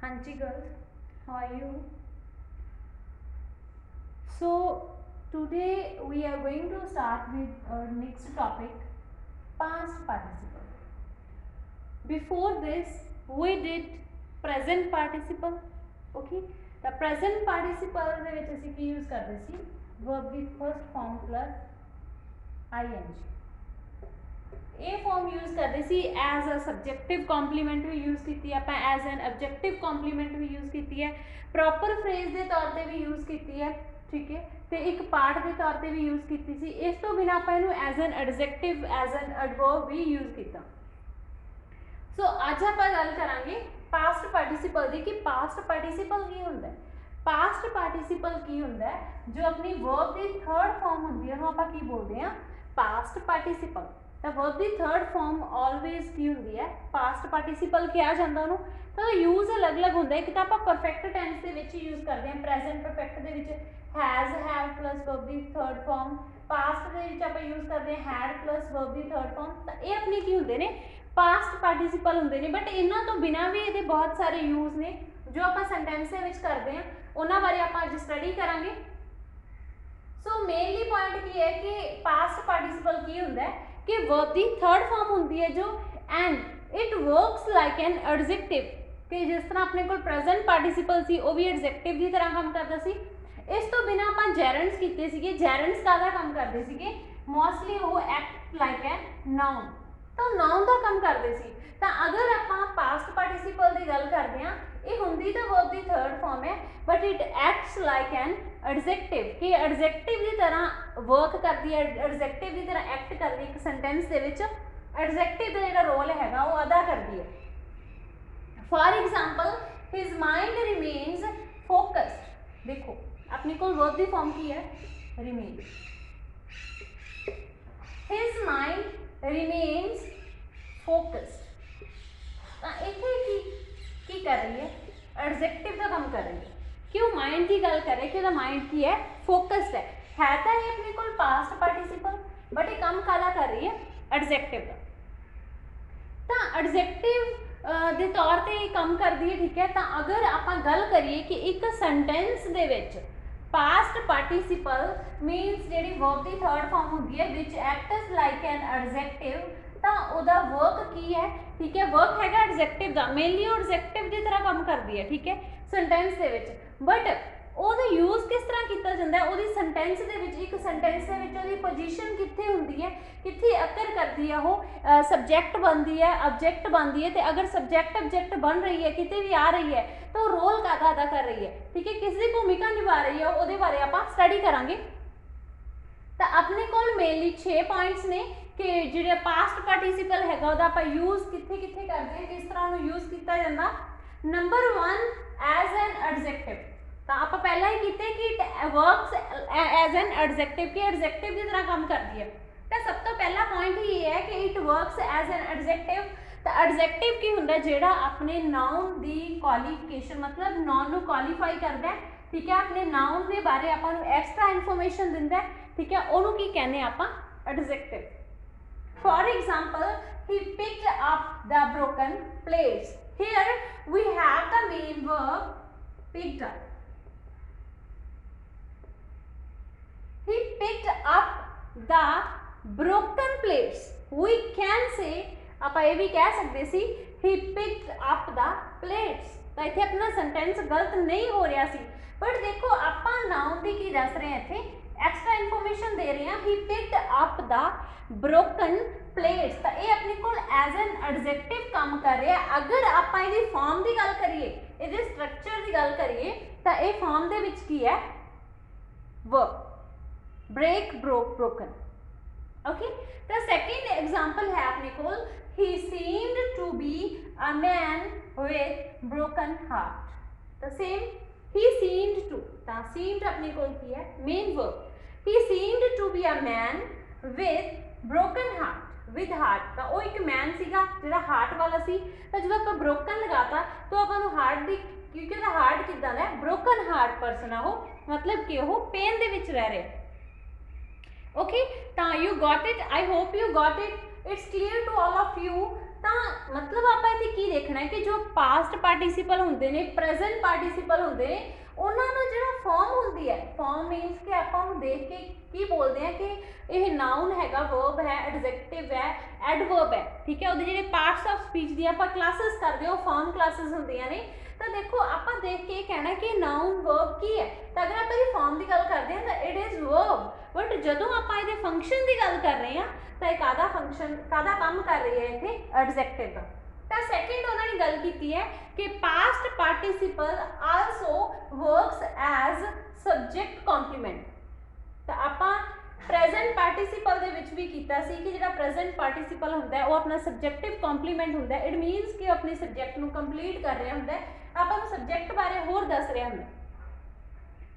Hanji girls, how are you? So today we are going to start with our next topic, past participle. Before this we did present participle. Okay, the present participle ਦੇ ਵਿੱਚ ਅਸੀਂ ਕੀ use ਕਰਦੇ ਸੀ, verb ਦੀ first form plus ing. ਇਹ form use ਕਰਦੇ ਸੀ ਐਜ਼ ਅ ਸਬਜੈਕਟਿਵ ਕੰਪਲੀਮੈਂਟ ਵੀ ਯੂਜ਼ ਕੀਤੀ ਹੈ ਆਪਾਂ, ਐਜ਼ ਐਨ ਆਬਜੈਕਟਿਵ ਕੰਪਲੀਮੈਂਟ ਵੀ ਯੂਜ਼ ਕੀਤੀ ਹੈ, ਪ੍ਰੋਪਰ ਫਰੇਜ਼ ਦੇ ਤੌਰ ਤੇ ਵੀ ਯੂਜ਼ ਕੀਤੀ ਹੈ, ਠੀਕ ਹੈ, ਤੇ ਇੱਕ ਪਾਰਟ ਦੇ ਤੌਰ ਤੇ ਵੀ ਯੂਜ਼ ਕੀਤੀ ਸੀ। ਇਸ ਤੋਂ ਬਿਨਾਂ ਆਪਾਂ ਇਹਨੂੰ as an adjective, as an adverb ਵੀ ਯੂਜ਼ ਕੀਤਾ। ਸੋ ਅੱਜ ਆਪਾਂ ਗੱਲ ਕਰਾਂਗੇ ਪਾਸਟ ਪਾਰਟੀਸਿਪਲ ਦੀ, ਕਿ ਪਾਸਟ ਪਾਰਟੀਸਿਪਲ ਕੀ ਹੁੰਦਾ ਹੈ। ਪਾਸਟ ਪਾਰਟੀਸਿਪਲ ਕੀ ਹੁੰਦਾ ਹੈ, ਜੋ ਆਪਣੀ ਵਰਬ ਦੀ ਥਰਡ ਫਾਰਮ ਹੁੰਦੀ ਹੈ ਉਹਨੂੰ ਆਪਾਂ ਕੀ ਬੋਲਦੇ ਹਾਂ, ਪਾਸਟ ਪਾਰਟੀਸਿਪਲ। ਤਾਂ ਵਰਬ ਦੀ ਥਰਡ ਫਾਰਮ ਆਲਵੇਜ਼ ਕੀ ਹੁੰਦੀ ਹੈ, ਪਾਸਟ ਪਾਰਟੀਸਿਪਲ ਕਿਹਾ ਜਾਂਦਾ ਉਹਨੂੰ। ਤਾਂ ਯੂਜ਼ ਅਲੱਗ-ਅਲੱਗ ਹੁੰਦਾ ਹੈ। ਇੱਕ ਤਾਂ ਆਪਾਂ ਪਰਫੈਕਟ ਟੈਂਸ ਦੇ ਵਿੱਚ ਯੂਜ਼ ਕਰਦੇ ਹਾਂ, ਪ੍ਰੈਜ਼ੈਂਟ ਪਰਫੈਕਟ ਦੇ ਵਿੱਚ has, have plus verb the third farm. Past ਦੇ ਵਿੱਚ ਆਪਾਂ ਯੂਜ਼ ਕਰਦੇ ਹਾਂ ਹੈਡ ਪਲੱਸ ਵਰਬ ਦੀ ਥਰਡ ਫਾਰਮ। ਤਾਂ ਇਹ ਆਪਣੇ ਕੀ ਹੁੰਦੇ ਨੇ, ਪਾਸਟ ਪਾਰਟੀਸਿਪਲ ਹੁੰਦੇ ਨੇ। ਬਟ ਇਹਨਾਂ ਤੋਂ ਬਿਨਾਂ ਵੀ ਇਹਦੇ ਬਹੁਤ ਸਾਰੇ ਯੂਜ਼ ਨੇ ਜੋ ਆਪਾਂ ਸੈਂਟੈਂਸ ਦੇ ਵਿੱਚ ਕਰਦੇ ਹਾਂ, ਉਹਨਾਂ ਬਾਰੇ ਆਪਾਂ ਅੱਜ ਸਟੱਡੀ ਕਰਾਂਗੇ। ਸੋ ਮੇਨਲੀ ਪੁਆਇੰਟ ਕੀ ਹੈ ਕਿ ਪਾਸਟ ਪਾਰਟੀਸਿਪਲ ਕੀ ਹੁੰਦਾ ਹੈ ਕਿ ਵਰਬ ਦੀ ਥਰਡ ਫਾਰਮ ਹੁੰਦੀ ਹੈ ਜੋ, and it works like an adjective, ਕਿ ਜਿਸ ਤਰ੍ਹਾਂ ਆਪਣੇ ਕੋਲ ਪ੍ਰੈਜ਼ੈਂਟ ਪਾਰਟੀਸਿਪਲ ਸੀ ਉਹ ਵੀ ਐਡਜੈਕਟਿਵ ਦੀ ਤਰ੍ਹਾਂ ਕੰਮ ਕਰਦਾ ਸੀ। ਇਸ ਤੋਂ ਬਿਨਾਂ ਆਪਾਂ ਜੈਰੈਂਡਸ ਕੀਤੇ ਸੀਗੇ। ਜੈਰੈਂਡਸ ਕਾਹਦਾ ਕੰਮ ਕਰਦੇ ਸੀਗੇ, ਮੋਸਟਲੀ ਉਹ ਐਕਟ ਲਾਈਕ ਐਨ ਨਾਊਨ, ਤਾਂ ਨਾਊਨ ਦਾ ਕੰਮ ਕਰਦੇ ਸੀ। ਤਾਂ ਅਗਰ ਆਪਾਂ ਪਾਸਟ ਪਾਰਟੀਸਿਪਲ ਦੀ ਗੱਲ ਕਰਦੇ ਹਾਂ, ਇਹ ਹੁੰਦੀ ਤਾਂ ਵਰਬ ਦੀ ਥਰਡ ਫਾਰਮ ਹੈ, but it acts like an adjective, ਕਿ ਐਡਜੈਕਟਿਵ ਦੀ ਤਰ੍ਹਾਂ ਵਰਕ ਕਰਦੀ ਹੈ, ਐਡਜੈਕਟਿਵ ਦੀ ਤਰ੍ਹਾਂ ਐਕਟ ਕਰਦੀ ਹੈ। ਇੱਕ ਸੈਂਟੈਂਸ ਦੇ ਵਿੱਚ ਐਡਜੈਕਟਿਵ ਦਾ ਜਿਹੜਾ ਰੋਲ ਹੈਗਾ ਉਹ ਅਦਾ ਕਰਦੀ ਹੈ। For example his mind remains focused. देखो अपने को वर्ब की फॉर्म की है remain, his mind remains focused. इतने की कर रही है, एडजेक्टिव का काम कर रही है। क्यों माइंड की गल कर रहे कि माइंड की है, फोकस्ड है तो ये अपने को पास्ट पार्टिसिपल, बट ये काम काला कर रही है एडजेक्टिव का। तो एडजेक्टिव ਦੇ ਤੌਰ ਤੇ ਇਹ ਕੰਮ ਕਰਦੀ ਹੈ, ਠੀਕ ਹੈ। ਤਾਂ ਅਗਰ ਆਪਾਂ ਗੱਲ ਕਰੀਏ ਕਿ ਇੱਕ ਸੈਂਟੈਂਸ ਦੇ ਵਿੱਚ ਪਾਸਟ ਪਾਰਟੀਸਿਪਲ ਮੀਨਸ ਜਿਹੜੀ ਵਰਬ ਦੀ ਥਰਡ ਫਾਰਮ ਹੁੰਦੀ ਹੈ ਵਿਚ ਐਕਟਸ ਲਾਈਕ ਐਨ ਐਡਜੈਕਟਿਵ, ਤਾਂ ਉਹਦਾ ਵਰਕ ਕੀ ਹੈ, ਠੀਕ ਹੈ, ਵਰਕ ਹੈਗਾ ਐਡਜੈਕਟਿਵ ਦਾ। ਮੇਨਲੀ ਉਹ ਐਡਜੈਕਟਿਵ ਦੀ ਤਰ੍ਹਾਂ ਕੰਮ ਕਰਦੀ ਹੈ, ਠੀਕ ਹੈ, ਸੈਂਟੈਂਸ ਦੇ ਵਿੱਚ। ਬਟ ਉਹਦਾ ਯੂਜ਼ ਕਿਸ ਤਰ੍ਹਾਂ ਕੀਤਾ ਜਾਂਦਾ ਹੈ, ਉਹਦੀ ਸੈਂਟੈਂਸ ਦੇ ਵਿੱਚ, ਇੱਕ ਸੈਂਟੈਂਸ ਦੇ ਵਿੱਚ ਉਹਦੀ ਪੋਜੀਸ਼ਨ ਕਿੱਥੇ ਹੁੰਦੀ ਹੈ, ਕਿੱਥੇ ਅਕਰ ਕਰਦੀ ਹੈ ਉਹ, ਸਬਜੈਕਟ ਬਣਦੀ ਹੈ, ਆਬਜੈਕਟ ਬਣਦੀ ਹੈ। ਤੇ ਅਗਰ ਸਬਜੈਕਟ ਆਬਜੈਕਟ ਬਣ ਰਹੀ ਹੈ, ਕਿਤੇ ਵੀ ਆ ਰਹੀ ਹੈ, ਤਾਂ ਉਹ ਰੋਲ ਕਾਹਦਾ ਅਦਾ ਕਰ ਰਹੀ ਹੈ, ਠੀਕ ਹੈ, ਕਿਸ ਦੀ ਭੂਮਿਕਾ ਨਿਭਾ ਰਹੀ ਹੈ, ਉਹਦੇ ਬਾਰੇ ਆਪਾਂ ਸਟੱਡੀ ਕਰਾਂਗੇ। ਤਾਂ ਆਪਣੇ ਕੋਲ ਮੇਨਲੀ 6 ਪੁਆਇੰਟਸ ਨੇ ਕਿ ਜਿਹੜੇ ਪਾਸਟ ਪਾਰਟੀਸਿਪਲ ਹੈਗਾ ਉਹਦਾ ਆਪਾਂ ਯੂਜ਼ ਕਿੱਥੇ ਕਿੱਥੇ ਕਰਦੇ ਹਾਂ, ਕਿਸ ਤਰ੍ਹਾਂ ਉਹਨੂੰ ਯੂਜ਼ ਕੀਤਾ ਜਾਂਦਾ। Number 1 as an adjective. ਤਾਂ ਆਪਾਂ ਪਹਿਲਾਂ ਹੀ ਕੀਤੇ ਕਿ ਵਰਕਸ ਐਜ਼ ਐਨ ਐਡਜੈਕਟਿਵ, ਕਿ ਐਡਜੈਕਟਿਵ ਦੀ ਤਰ੍ਹਾਂ ਕੰਮ ਕਰਦੀ ਹੈ। ਤਾਂ ਸਭ ਤੋਂ ਪਹਿਲਾ ਪੁਆਇੰਟ ਇਹ ਹੈ ਕਿ it works as an adjective. ਤਾਂ ਐਡਜੈਕਟਿਵ ਕੀ ਹੁੰਦਾ, ਜਿਹੜਾ ਆਪਣੇ ਨਾउन ਦੀ ਕੁਆਲੀਫਿਕੇਸ਼ਨ, ਮਤਲਬ ਨਾउन ਨੂੰ ਕੁਆਲੀਫਾਈ ਕਰਦਾ ਹੈ, ਠੀਕ ਹੈ, ਆਪਣੇ ਨਾउन ਦੇ ਬਾਰੇ ਆਪਾਂ ਨੂੰ ਐਕਸਟਰਾ ਇਨਫੋਰਮੇਸ਼ਨ ਦਿੰਦਾ ਹੈ, ਠੀਕ ਹੈ, ਉਹਨੂੰ ਕੀ ਕਹਿੰਦੇ ਆਪਾਂ, adjective. For example he picked up the broken plates. Here we have the main verb picked up. He picked up the broken plates. We can say, ਆਪਾਂ ਇਹ ਵੀ ਕਹਿ ਸਕਦੇ ਸੀ he picked up the plates। ਤਾਂ ਇੱਥੇ ਆਪਣਾ sentence ਗਲਤ ਨਹੀਂ ਹੋ ਰਿਹਾ ਸੀ। ਬਟ ਦੇਖੋ ਆਪਾਂ ਨਾउन ਦੀ ਕੀ ਦੱਸ ਰਹੇ ਹਾਂ, ਇੱਥੇ ਐਕਸਟਰਾ ਇਨਫੋਰਮੇਸ਼ਨ ਦੇ ਰਹੇ ਹਾਂ, he picked up the broken plates। ਤਾਂ ਇਹ ਆਪਣੇ ਕੋਲ ਐਜ਼ ਐਨ ਐਡਜੈਕਟਿਵ ਕੰਮ ਕਰ ਰਿਹਾ। ਅਗਰ ਆਪਾਂ ਇਹਦੀ ਫਾਰਮ ਦੀ ਗੱਲ ਕਰੀਏ, ਇਹਦੇ ਸਟਰਕਚਰ ਦੀ ਗੱਲ ਕਰੀਏ, ਤਾਂ ਇਹ ਫਾਰਮ ਦੇ ਵਿੱਚ ਕੀ ਹੈ, verb, break, broke, broken। Okay, तो सेकेंड एग्जाम्पल है अपने को, he seemed to be a man with broken heart। तो सेम he seemed to, तो seemed अपने को की है main verb, he seemed to be a man with broken heart, with heart। तो वो एक मैन सीगा जिहड़ा हार्ट वाला सी। तो जब आप broken लगाता तो ਆਪਾਂ ਨੂੰ हार्ट दी, क्योंकि ਉਹਦਾ हार्ट किदां दा है, broken heart person आ, मतलब कि वो पेन दे विच रह रहे। ओके, तो you got it, I hope you got it, it's clear to all of you. ਤਾਂ ਮਤਲਬ ਆਪਾਂ ਇੱਥੇ ਕੀ ਦੇਖਣਾ ਹੈ ਕਿ ਜੋ ਪਾਸਟ ਪਾਰਟੀਸੀਪਲ ਹੁੰਦੇ ਨੇ, ਪ੍ਰੈਜ਼ੈਂਟ ਪਾਰਟੀਸੀਪਲ ਹੁੰਦੇ ਨੇ, ਉਹਨਾਂ ਨੂੰ ਜਿਹੜਾ ਫਾਰਮ ਹੁੰਦੀ ਹੈ, ਫਾਰਮ ਮੀਨਸ ਕਿ ਆਪਾਂ ਨੂੰ ਦੇਖ ਕੇ ਕੀ ਬੋਲਦੇ ਆ ਕਿ ਇਹ ਨਾउन हैगा, वर्ब है, एडजेक्टिव है, एडवर्ब है, ठीक है। ਉਹਦੇ ਜਿਹੜੇ ਪਾਰਟਸ ਆਫ ਸਪੀਚ ਦੀ ਆਪਾਂ ਕਲਾਸਿਸ ਕਰਦੇ ਹਾਂ, ਫਾਰਮ ਕਲਾਸਿਸ ਹੁੰਦੀਆਂ ਨੇ। ਤਾਂ ਦੇਖੋ ਆਪਾਂ ਦੇਖ ਕੇ ਇਹ ਕਹਿਣਾ ਕਿ ਨਾउन वर्ब ਕੀ ਹੈ। ਤਾਂ ਅਗਰ ਆਪਾਂ ਇਹਦੀ ਫਾਰਮ ਦੀ ਗੱਲ ਕਰਦੇ ਹਾਂ ਤਾਂ ਇਟ ਇਜ਼ वर्ब, ਬਟ ਜਦੋਂ ਆਪਾਂ ਇਹਦੇ ਫੰਕਸ਼ਨ ਦੀ ਗੱਲ ਕਰ ਰਹੇ ਹਾਂ ਤਾਂ ਇਹ ਕਾਹਦਾ ਫੰਕਸ਼ਨ, ਕਾਹਦਾ ਕੰਮ ਕਰ ਰਹੀ ਹੈ ਇੱਥੇ, ਐਡਜੈਕਟਿਵ ਦਾ। ਤਾਂ ਸੈਕਿੰਡ ਉਹਨਾਂ ਨੇ ਗੱਲ ਕੀਤੀ ਹੈ ਕਿ past participle also works as subject complement. ਤਾਂ ਆਪਾਂ ਪ੍ਰੈਜ਼ੈਂਟ ਪਾਰਟੀਸਿਪਲ ਦੇ ਵਿੱਚ ਵੀ ਕੀਤਾ ਸੀ ਕਿ ਜਿਹੜਾ ਪ੍ਰੈਜ਼ੈਂਟ ਪਾਰਟੀਸਿਪਲ ਹੁੰਦਾ ਉਹ ਆਪਣਾ ਸਬਜੈਕਟਿਵ ਕੰਪਲੀਮੈਂਟ ਹੁੰਦਾ। ਇਟ ਮੀਨਸ ਕਿ ਆਪਣੇ ਸਬਜੈਕਟ ਨੂੰ ਕੰਪਲੀਟ ਕਰ ਰਿਹਾ ਹੁੰਦਾ, ਆਪਾਂ ਨੂੰ ਸਬਜੈਕਟ ਬਾਰੇ ਹੋਰ ਦੱਸ ਰਿਹਾ ਹੁੰਦਾ,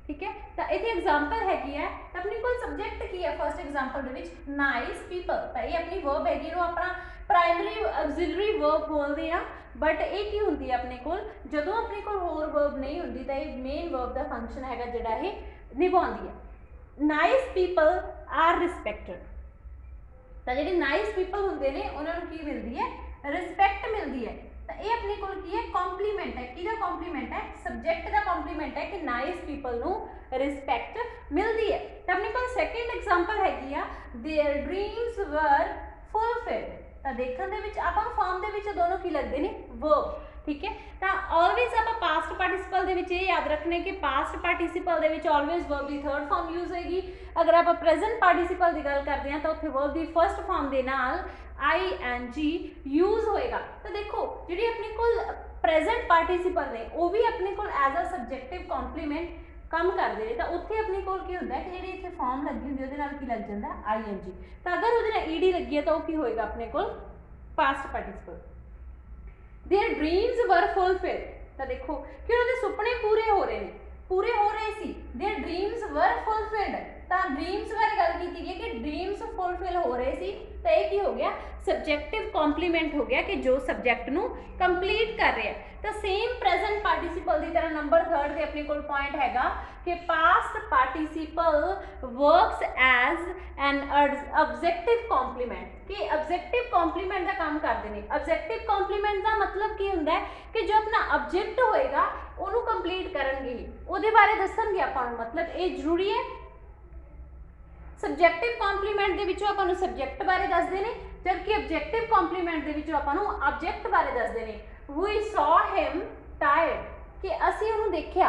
ਠੀਕ ਹੈ। ਤਾਂ ਇਹਦੀ ਐਗਜ਼ਾਮਪਲ ਹੈਗੀ ਹੈ, ਤਾਂ ਆਪਣੇ ਕੋਲ ਸਬਜੈਕਟ ਕੀ ਹੈ ਫਸਟ ਐਗਜ਼ਾਮਪਲ ਦੇ ਵਿੱਚ, ਨਾਈਸ ਪੀਪਲ। ਤਾਂ ਇਹ ਆਪਣੀ ਵਰਬ ਹੈਗੀ, ਇਹਨੂੰ ਆਪਣਾ ਪ੍ਰਾਇਮਰੀ ਆਕਸਿਲਰੀ ਵਰਬ ਬੋਲਦੇ ਆ, ਬਟ ਇਹ ਕੀ ਹੁੰਦੀ ਹੈ ਆਪਣੇ ਕੋਲ, ਜਦੋਂ ਆਪਣੇ ਕੋਲ ਹੋਰ ਵਰਬ ਨਹੀਂ ਹੁੰਦੀ ਤਾਂ ਇਹ ਮੇਨ ਵਰਬ ਦਾ ਫੰਕਸ਼ਨ ਹੈਗਾ ਜਿਹੜਾ ਇਹ ਨਿਭਾਉਂਦੀ ਹੈ। Nice people are respected. ਤਾਂ ਜਿਹੜੇ ਨਾਈਸ ਪੀਪਲ ਹੁੰਦੇ ਨੇ ਉਹਨਾਂ ਨੂੰ ਕੀ ਮਿਲਦੀ ਹੈ, ਰਿਸਪੈਕਟ ਮਿਲਦੀ ਹੈ। ਤਾਂ ਇਹ ਆਪਣੇ ਕੋਲ ਕੀ ਹੈ, ਕੰਪਲੀਮੈਂਟ ਹੈ। ਕਿਹਦਾ ਕੰਪਲੀਮੈਂਟ ਹੈ, ਸਬਜੈਕਟ ਦਾ ਕੰਪਲੀਮੈਂਟ ਹੈ ਕਿ ਨਾਈਸ ਪੀਪਲ ਨੂੰ ਰਿਸਪੈਕਟ ਮਿਲਦੀ ਹੈ। ਤਾਂ ਆਪਣੇ ਕੋਲ ਸੈਕਿੰਡ ਐਗਜ਼ਾਮਪਲ ਹੈਗੀ ਆ, देयर ड्रीम्स वर फुलफिल्ड। ਤਾਂ ਦੇਖਣ ਦੇ ਵਿੱਚ ਆਪਾਂ ਨੂੰ ਫਾਰਮ ਦੇ ਵਿੱਚ ਦੋਨੋਂ ਕੀ ਲੱਗਦੇ ਨੇ, ਵਰਬ, ਠੀਕ ਹੈ। ਤਾਂ ਆਲਵੇਜ਼ ਆਪਾਂ ਪਾਸਟ ਪਾਰਟੀਸਿਪਲ ਦੇ ਵਿੱਚ ਇਹ ਯਾਦ ਰੱਖਣਾ ਕਿ ਪਾਸਟ ਪਾਰਟੀਸਿਪਲ ਦੇ ਵਿੱਚ ਆਲਵੇਜ਼ ਵਰਬ ਦੀ ਥਰਡ ਫਾਰਮ ਯੂਜ਼ ਹੋਏਗੀ। ਅਗਰ ਆਪਾਂ ਪ੍ਰੈਜ਼ੈਂਟ ਪਾਰਟੀਸਿਪਲ ਦੀ ਗੱਲ ਕਰਦੇ ਹਾਂ ਤਾਂ ਉੱਥੇ ਵਰਬ ਦੀ ਫਸਟ ਫਾਰਮ ਦੇ ਨਾਲ ing ਯੂਜ਼ ਹੋਏਗਾ। ਤਾਂ ਦੇਖੋ ਜਿਹੜੀ ਆਪਣੇ ਕੋਲ ਪ੍ਰੈਜ਼ੈਂਟ ਪਾਰਟੀਸਿਪਲ ਨੇ ਉਹ ਵੀ ਆਪਣੇ ਕੋਲ ਐਜ਼ ਅ ਸਬਜੈਕਟਿਵ ਕੰਪਲੀਮੈਂਟ ਕੰਮ ਕਰਦੇ ਨੇ। ਤਾਂ ਉੱਥੇ ਆਪਣੇ ਕੋਲ ਕੀ ਹੁੰਦਾ ਕਿ ਜਿਹੜੀ ਇੱਥੇ ਫਾਰਮ ਲੱਗੀ ਹੁੰਦੀ ਉਹਦੇ ਨਾਲ ਕੀ ਲੱਗ ਜਾਂਦਾ, ing। ਤਾਂ ਅਗਰ ਉਹਦੇ ਨਾਲ ed ਲੱਗੀ ਹੈ ਤਾਂ ਉਹ ਕੀ ਹੋਏਗਾ ਆਪਣੇ ਕੋਲ, past participle. Their dreams were fulfilled. ਤਾਂ ਦੇਖੋ ਕਿ ਉਹਦੇ ਸੁਪਨੇ ਪੂਰੇ ਹੋ ਰਹੇ ਨੇ, ਪੂਰੇ ਹੋ ਰਹੇ ਸੀ। Their dreams were fulfilled. ਤਾਂ ਡ੍ਰੀਮਸ ਬਾਰੇ ਗੱਲ ਕੀਤੀ ਗਈ ਕਿ ਡ੍ਰੀਮਸ ਫੁਲਫਿਲ ਹੋ ਰਹੇ ਸੀ। ਤਾਂ ਇਹ ਕੀ ਹੋ ਗਿਆ, ਸਬਜੈਕਟਿਵ ਕੰਪਲੀਮੈਂਟ ਹੋ ਗਿਆ ਕਿ ਜੋ ਸਬਜੈਕਟ ਨੂੰ ਕੰਪਲੀਟ ਕਰ ਰਿਹਾ। ਤਾਂ ਸੇਮ ਪ੍ਰੈਜ਼ੈਂਟ ਪਾਰਟੀਸਿਪਲ ਦੀ ਤਰ੍ਹਾਂ ਨੰਬਰ 3 ਤੇ ਆਪਣੇ ਕੋਲ ਪੁਆਇੰਟ ਹੈਗਾ ਕਿ past participle works as an objective complement, ਕਿ ਆਬਜੈਕਟਿਵ ਕੰਪਲੀਮੈਂਟ ਦਾ ਕੰਮ ਕਰਦੇ ਨੇ। ਆਬਜੈਕਟਿਵ ਕੰਪਲੀਮੈਂਟ ਦਾ ਮਤਲਬ ਕੀ ਹੁੰਦਾ ਹੈ ਕਿ ਜੋ ਆਪਣਾ ਆਬਜੈਕਟ ਹੋਏਗਾ ਉਹਨੂੰ ਕੰਪਲੀਟ ਕਰਨਗੇ ਹੀ, ਉਹਦੇ ਬਾਰੇ ਦੱਸਣਗੇ ਆਪਾਂ ਨੂੰ। ਮਤਲਬ ਇਹ ਜ਼ਰੂਰੀ ਹੈ। ਸਬਜੈਕਟਿਵ ਕੰਪਲੀਮੈਂਟ ਦੇ ਵਿੱਚੋਂ ਆਪਾਂ ਨੂੰ ਸਬਜੈਕਟ ਬਾਰੇ ਦੱਸਦੇ ਨੇ, ਜਦਕਿ ਆਬਜੈਕਟਿਵ ਕੰਪਲੀਮੈਂਟ ਦੇ ਵਿੱਚੋਂ ਆਪਾਂ ਨੂੰ ਆਬਜੈਕਟ ਬਾਰੇ ਦੱਸਦੇ ਨੇ। We saw him tired, ਕਿ ਅਸੀਂ ਉਹਨੂੰ ਦੇਖਿਆ।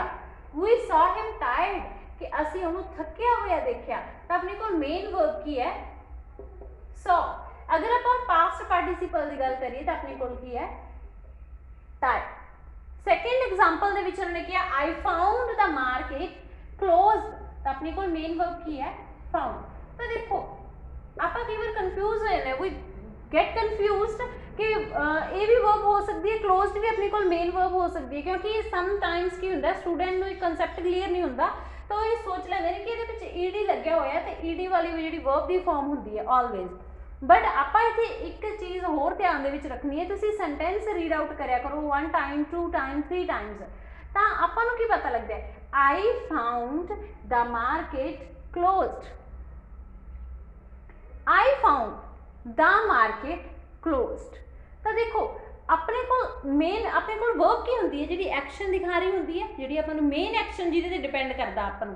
We saw him tired, ਕਿ ਅਸੀਂ ਉਹਨੂੰ ਥੱਕਿਆ ਹੋਇਆ ਦੇਖਿਆ। ਤਾਂ ਆਪਣੇ ਕੋਲ ਮੇਨ ਵਰਬ ਕੀ ਹੈ, saw। ਅਗਰ ਆਪਾਂ ਪਾਸਟ ਪਾਰਟੀਸਿਪਲ ਦੀ ਗੱਲ ਕਰੀਏ ਤਾਂ ਆਪਣੇ ਕੋਲ ਕੀ ਹੈ, tired। ਸੈਕਿੰਡ ਐਗਜ਼ਾਮਪਲ ਦੇ ਵਿੱਚ ਉਹਨਾਂ ਨੇ ਕਿਹਾ I found the market closed। ਤਾਂ ਆਪਣੇ ਕੋਲ ਮੇਨ ਵਰਬ ਕੀ ਹੈ, found। ਤਾਂ ਦੇਖੋ ਆਪਾਂ ਕਈ ਵਾਰ ਕਨਫਿਊਜ਼ ਹੋ ਜਾਂਦੇ, ਵੀ ਗੈਟ ਕਨਫਿਊਜ਼ਡ ਕਿ ਇਹ ਵੀ ਵਰਬ ਹੋ ਸਕਦੀ ਹੈ, ਕਲੋਜ਼ਡ ਵੀ ਆਪਣੇ ਕੋਲ ਮੇਨ ਵਰਬ ਹੋ ਸਕਦੀ ਹੈ, ਕਿਉਂਕਿ ਸਮਟਾਈਮਸ ਕੀ ਹੁੰਦਾ ਸਟੂਡੈਂਟ ਨੂੰ ਇੱਕ ਕਨਸੈਪਟ ਕਲੀਅਰ ਨਹੀਂ ਹੁੰਦਾ ਤਾਂ ਉਹ ਇਹ ਸੋਚ ਲੈਂਦੇ ਨੇ ਕਿ ਇਹਦੇ ਵਿੱਚ ed ਲੱਗਿਆ ਹੋਇਆ ਤੇ ed ਵਾਲੀ ਜਿਹੜੀ ਵਰਬ ਦੀ ਫਾਰਮ ਹੁੰਦੀ ਹੈ ਆਲਵੇਜ਼। ਬਟ ਆਪਾਂ ਇੱਥੇ ਇੱਕ ਚੀਜ਼ ਹੋਰ ਧਿਆਨ ਦੇ ਵਿੱਚ ਰੱਖਣੀ ਹੈ, ਤੁਸੀਂ ਸੈਂਟੈਂਸ ਰੀਡ ਆਊਟ ਕਰਿਆ ਕਰੋ 1 time 2 time 3 times। ਤਾਂ ਆਪਾਂ ਨੂੰ ਕੀ ਪਤਾ ਲੱਗਦਾ ਹੈ, I found the market closed। I found the market closed। ਤਾਂ ਦੇਖੋ ਆਪਣੇ ਕੋਲ ਮੇਨ ਆਪਣੇ ਕੋਲ ਵਰਬ ਕੀ ਹੁੰਦੀ ਹੈ, ਜਿਹੜੀ ਐਕਸ਼ਨ ਦਿਖਾ ਰਹੀ ਹੁੰਦੀ ਹੈ, ਜਿਹੜੀ ਆਪਾਂ ਨੂੰ ਮੇਨ ਐਕਸ਼ਨ ਜਿਹਦੇ ਤੇ ਡਿਪੈਂਡ ਕਰਦਾ ਆਪਾਂ ਨੂੰ।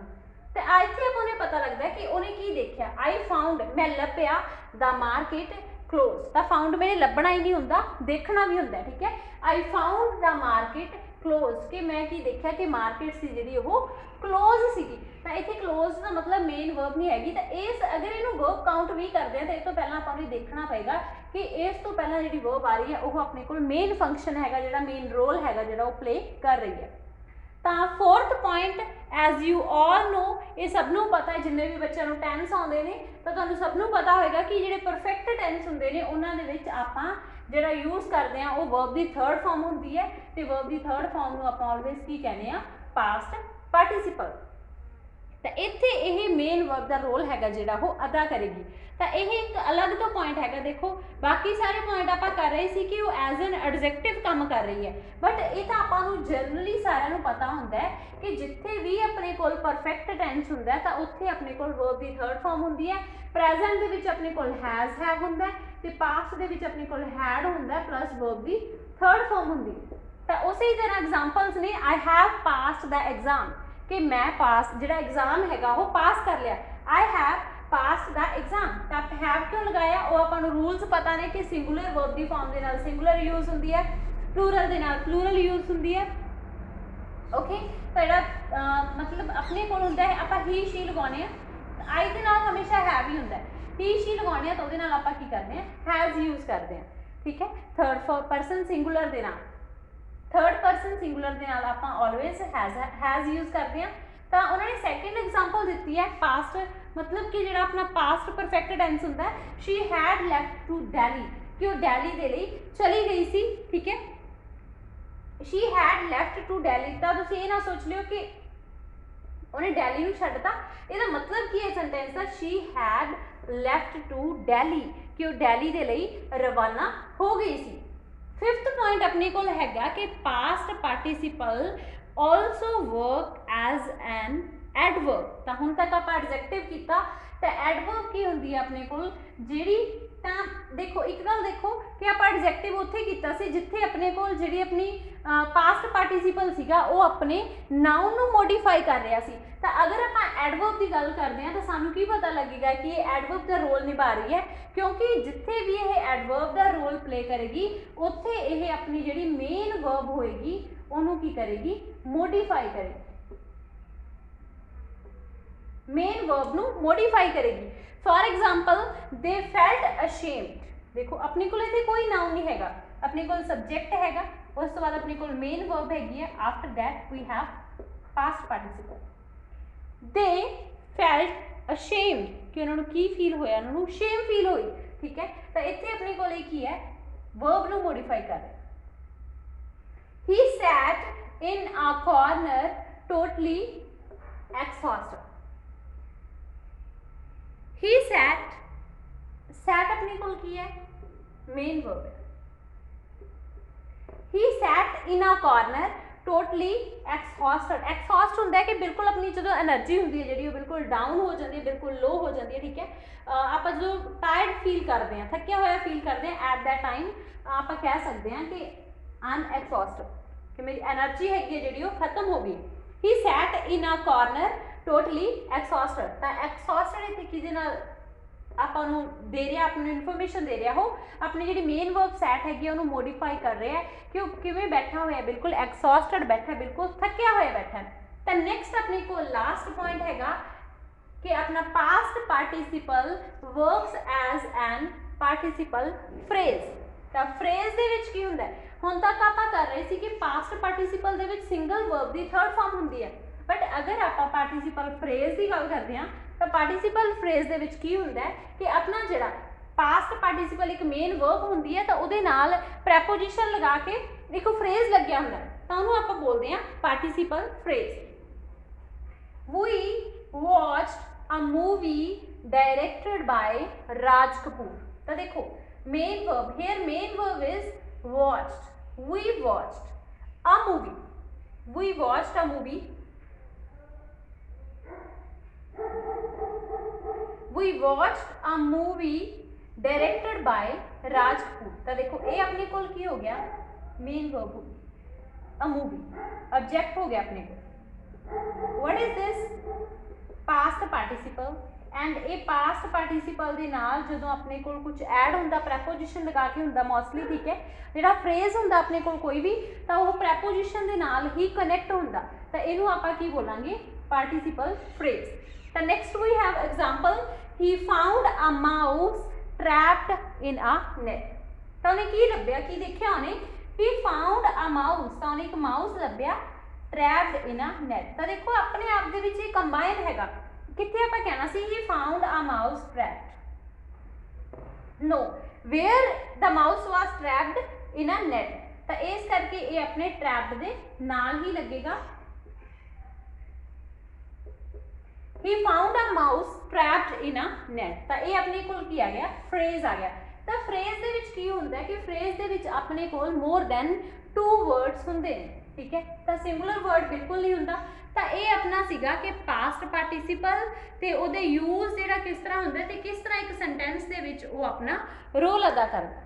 ਤੇ ਇੱਥੇ ਆਪਾਂ ਨੂੰ ਪਤਾ ਲੱਗਦਾ ਕਿ ਉਹਨੇ ਕੀ ਦੇਖਿਆ, I found ਮੈਂ ਲੱਭਿਆ the market closed। ਤਾਂ found ਮੈਨੇ ਲੱਭਣਾ ਹੀ ਨਹੀਂ ਹੁੰਦਾ, ਦੇਖਣਾ ਵੀ ਹੁੰਦਾ, ਠੀਕ ਹੈ। I found the market closed, ਕਿ ਮੈਂ ਕੀ ਦੇਖਿਆ ਕਿ ਮਾਰਕੀਟ ਸੀ ਜਿਹੜੀ ਉਹ ਕਲੋਜ਼ ਸੀਗੀ। ਤਾਂ ਇੱਥੇ ਕਲੋਜ਼ ਦਾ ਮਤਲਬ ਮੇਨ ਵਰਬ ਨਹੀਂ ਹੈਗੀ। ਤਾਂ ਇਸ ਅਗਰ ਇਹਨੂੰ ਵਰਬ ਕਾਊਂਟ ਵੀ ਕਰਦੇ ਆ ਤਾਂ ਇਹ ਤੋਂ ਪਹਿਲਾਂ ਆਪਾਂ ਨੂੰ ਦੇਖਣਾ ਪਏਗਾ ਕਿ ਇਸ ਤੋਂ ਪਹਿਲਾਂ ਜਿਹੜੀ ਵਰਬ ਆ ਰਹੀ ਹੈ ਉਹ ਆਪਣੇ ਕੋਲ ਮੇਨ ਫੰਕਸ਼ਨ ਹੈਗਾ, ਜਿਹੜਾ ਮੇਨ ਰੋਲ ਹੈਗਾ ਜਿਹੜਾ ਉਹ ਪਲੇ ਕਰ ਰਹੀ ਹੈ। ਤਾਂ fourth point, as you all know, ਇਹ ਸਭ ਨੂੰ ਪਤਾ ਹੈ, ਜਿੰਨੇ ਵੀ ਬੱਚਿਆਂ ਨੂੰ ਟੈਂਸ ਆਉਂਦੇ ਨੇ ਤਾਂ ਤੁਹਾਨੂੰ ਸਭ ਨੂੰ ਪਤਾ ਹੋਏਗਾ ਕਿ ਜਿਹੜੇ ਪਰਫੈਕਟ ਟੈਂਸ ਹੁੰਦੇ ਨੇ ਉਹਨਾਂ ਦੇ ਵਿੱਚ ਆਪਾਂ ਜਿਹੜਾ ਯੂਜ਼ ਕਰਦੇ ਆ ਉਹ ਵਰਬ ਦੀ ਥਰਡ ਫਾਰਮ ਹੁੰਦੀ ਹੈ। ਤੇ ਵਰਬ ਦੀ ਥਰਡ ਫਾਰਮ ਨੂੰ ਆਪਾਂ ਆਲਵੇਜ਼ ਕੀ ਕਹਿੰਦੇ ਆ, ਪਾਸਟ ਪਾਰਟੀਸਿਪਲ। ਤਾਂ ਇੱਥੇ ਇਹ ਮੇਨ ਵਰਬ ਦਾ ਰੋਲ ਹੈਗਾ ਜਿਹੜਾ ਉਹ ਅਦਾ ਕਰੇਗੀ। ਤਾਂ ਇਹ ਇੱਕ ਅਲੱਗ ਤੋਂ ਪੁਆਇੰਟ ਹੈਗਾ। ਦੇਖੋ ਬਾਕੀ ਸਾਰੇ ਪੁਆਇੰਟ ਆਪਾਂ ਕਰ ਰਹੇ ਸੀ ਕਿ ਉਹ ਐਜ਼ ਐਨ ਐਡਜੈਕਟਿਵ ਕੰਮ ਕਰ ਰਹੀ ਹੈ, ਬਟ ਇਹ ਤਾਂ ਆਪਾਂ ਨੂੰ ਜਨਰਲੀ ਸਾਰਿਆਂ ਨੂੰ ਪਤਾ ਹੁੰਦਾ ਹੈ ਕਿ ਜਿੱਥੇ ਵੀ ਆਪਣੇ ਕੋਲ ਪਰਫੈਕਟ ਟੈਂਸ ਹੁੰਦਾ ਤਾਂ ਉੱਥੇ ਆਪਣੇ ਕੋਲ ਵਰਬ ਦੀ ਥਰਡ ਫਾਰਮ ਹੁੰਦੀ ਹੈ। ਪ੍ਰੈਜ਼ੈਂਟ ਦੇ ਵਿੱਚ ਆਪਣੇ ਕੋਲ ਹੈਜ਼ ਹੈਵ ਹੁੰਦਾ, ਤੇ ਪਾਸਟ ਦੇ ਵਿੱਚ ਆਪਣੇ ਕੋਲ हैड ਹੁੰਦਾ प्लस वर्ब ਦੀ थर्ड फॉर्म ਹੁੰਦੀ ਤਾਂ ਉਸੇ ਹੀ ਤਰ੍ਹਾਂ एग्जांपल्स ने I have passed the exam कि मैं पास ਜਿਹੜਾ एग्जाम ਹੈਗਾ ਉਹ ਪਾਸ ਕਰ ਲਿਆ I have passed the exam ਤਾਂ हैव ਕਿਉਂ ਲਗਾਇਆ ਉਹ ਆਪਾਂ ਨੂੰ ਰੂਲਸ ਪਤਾ ਨੇ ਕਿ ਸਿੰਗੂਲਰ वर्ब ਦੀ ਫਾਰਮ ਦੇ ਨਾਲ ਸਿੰਗੂਲਰ ਯੂਜ਼ ਹੁੰਦੀ ਹੈ प्लूरल ਦੇ ਨਾਲ प्लूरल ਯੂਜ਼ ਹੁੰਦੀ ਹੈ ओके तो मतलब अपने को होंगे आप ही शी लगाने आई के नाल हमेशा हैव ही होंगे ही शी लगाने तो आप की करते हैं हैज़ यूज़ करते हैं ठीक है थर्ड परसन सिंगुलर के नाल थर्ड परसन सिंगुलर के नाल आप ऑलवेज हैज़ यूज़ करते हैं तो उन्होंने सैकेंड एग्जाम्पल दी है पास्ट मतलब कि जो अपना पास्ट परफेक्ट टेंस होंगे she had left to Delhi कि वो दिल्ली के लिए चली गई सी ठीक है she had left to Delhi तो तुसीं ये ना सोच लियो कि उन्हें दिल्ली नूं छड्डता ਇਹਦਾ मतलब की है सेंटेंस का she had left to Delhi कि वो दिल्ली के लिए रवाना हो गई सी फिफ्थ पॉइंट अपने कोल हैगा कि past participle also work as an adverb तो हुण तक आप एडजेक्टिव किया तो एडवर्ब की होंदी है अपने कोल जिहड़ी ਤਾਂ देखो एक गल देखो कि आप एडजैक्टिव उत्थे कीता सी जिथे अपने कोल जिहड़ी अपनी पास्ट पार्टिसिपल सीगा वो अपने नाउन नूं मॉडिफाई कर रहा सी तो अगर आप एडवर्ब की गल करते हैं तो सानू की पता लगेगा कि ये एडवर्ब का रोल निभा रही है क्योंकि जिथे भी ये एडवर्ब का रोल प्ले करेगी उत्थे ये अपनी जिहड़ी मेन वर्ब होएगी उन्होंने की करेगी मॉडिफाई करेगी मेन वर्ब नूं मॉडिफाई करेगी for example they felt ashamed देखो अपने को इत्थे कोई नाउन नहीं हैगा अपने को सब्जेक्ट हैगा उस तो बाद अपने को मेन वर्ब हैगी है after that we have past participle they felt ashamed कि उन्होंने की फील होया उन्होंने शेम फील हुई ठीक है तो इत्थे अपने को की है वर्ब नूं मॉडिफाई कर रहे he sat in a corner totally exhausted he sat अपने को की है मेन वर्ब है he sat in a corner totally exhaust होंदा है कि बिल्कुल अपनी जो एनर्जी होंदी है जी बिल्कुल डाउन हो जाती है बिल्कुल लो हो जाती है ठीक है आप जो टायर्ड फील करते हैं थक्या होया फील करते हैं एट दैट टाइम आप कह सकते हैं कि अनएक्सहॉस्टेड कि मेरी एनर्जी हैगी जी खत्म हो गई he sat in a corner totally exhausted तो एक्सहॉस्टेड इत्थे किहदे नाल आपां नूं दे रहा अपनी इन्फॉर्मेशन दे रहा हो अपनी जी मेन वर्ब सैट हैगी उन्होंने मॉडिफाई कर रहा है कि वो किवें बैठा होया बिल्कुल एक्सहॉस्टेड बैठा बिल्कुल थक्या होया बैठा तो नैक्सट अपने को लास्ट पॉइंट हैगा कि अपना past participle works as a participle phrase तो फ्रेज दे विच की हुंदा है हुण तक आपां कर रहे सी कि पास्ट पार्टिसिपल दे विच सिंगल वर्ब दी थर्ड फॉर्म हुंदी है बट अगर आपां पार्टिसिपल फ्रेज की गल करते हैं तो पार्टिसिपल फ्रेज दे विच की हुंदा है कि अपना जिहड़ा पास्ट पार्टिसिपल एक मेन वर्ब हुंदी है तो उहदे नाल प्रैपोजिशन लगा के एक फ्रेज लग्या हुंदा है तो उहनूं आपां बोलदे हैं participle phrase we watched a movie directed by Raj Kapoor तो देखो main verb here main verb is watched we watched a movie We watched a movie directed by Raj Kapoor तो देखो ये अपने को की हो गया मेन वर्ब हो गया a movie ऑब्जेक्ट हो गया अपने को what is this past participle and ये पास्ट पार्टिसिपल के नाल जो अपने को कुछ ऐड होंदा प्रैपोजिशन लगा के होंदा मोस्टली ठीक है जिहड़ा फ्रेज होंदा अपने को कोई भी तो वह प्रैपोजिशन के नाल ही कनैक्ट होंदा तो इनू आपां की बोलांगे पार्टिसिपल फ्रेज तो next we have example he found a mouse trapped in a net तो उन्हें की लभ्या की देखिया उन्हें ही फाउंड अ माउस तो उन्हें एक माउस लभ्या ट्रैप्ड इन अ नेट तो देखो अपने आप दे विच कंबाइन हैगा कित्थे आपां कहना सी he found a mouse trapped no where the mouse was trapped in a net तो इस करके ये अपने ट्रैप्ड दे नाल ही लगेगा ही found a mouse trapped in a net तो ये अपने को की आ गया फ्रेज आ गया ਤਾਂ ਫਰੇਜ਼ ਦੇ ਵਿੱਚ ਕੀ ਹੁੰਦਾ ਕਿ ਫਰੇਜ਼ ਦੇ ਵਿੱਚ ਆਪਣੇ ਕੋਲ ਮੋਰ ਦੈਨ 2 ਵਰਡਸ ਹੁੰਦੇ ਨੇ, ਠੀਕ ਹੈ। ਤਾਂ ਸਿੰਗੂਲਰ ਵਰਡ ਬਿਲਕੁਲ ਨਹੀਂ ਹੁੰਦਾ। ਤਾਂ ਇਹ ਆਪਣਾ ਸੀਗਾ ਕਿ ਪਾਸਟ ਪਾਰਟੀਸੀਪਲ ਤੇ ਉਹਦੇ ਯੂਜ਼ ਜਿਹੜਾ ਕਿਸ ਤਰ੍ਹਾਂ ਹੁੰਦਾ ਤੇ ਕਿਸ ਤਰ੍ਹਾਂ ਇੱਕ ਸੈਂਟੈਂਸ ਦੇ ਵਿੱਚ ਉਹ ਆਪਣਾ ਰੋਲ ਅਦਾ ਕਰਦਾ।